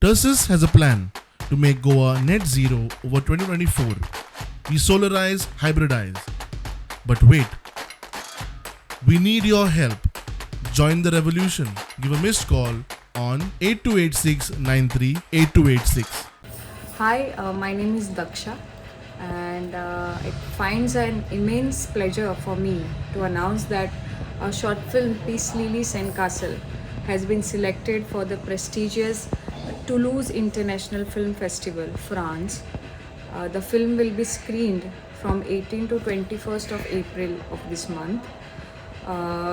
Tursus has a plan to make Goa net zero over 2024. We solarize, hybridize. But wait, we need your help. Join the revolution. Give a missed call on 8286938286. Hi, my name is Daksha, and it finds an immense pleasure for me to announce that our short film Peace Lily Sandcastle has been selected for the prestigious Toulouse International Film Festival, France. The film will be screened from 18 to 21st of April of this month.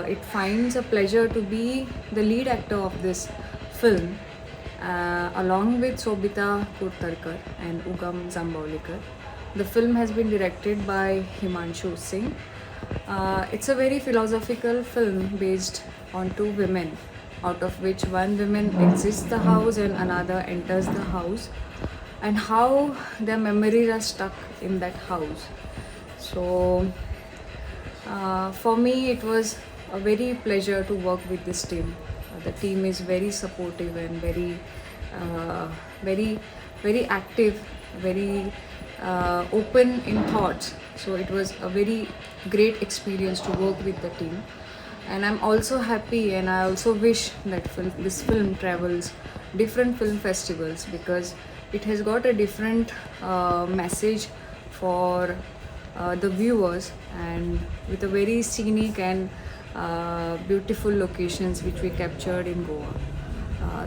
It finds a pleasure to be the lead actor of this film along with Sobita Kurtarkar and Ugam Zambaulikar. The film has been directed by Himanshu Singh. It's a very philosophical film based on two women, out of which one woman exits the house and another enters the house, and how their memories are stuck in that house. So, for me, it was a very pleasure to work with this team. The team is very supportive and very active, very open in thoughts. So it was a very great experience to work with the team. And I'm also happy, and I also wish that this film travels different film festivals, because it has got a different message for the viewers, and with a very scenic and beautiful locations which we captured in Goa.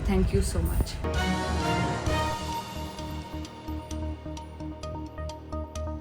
Thank you so much.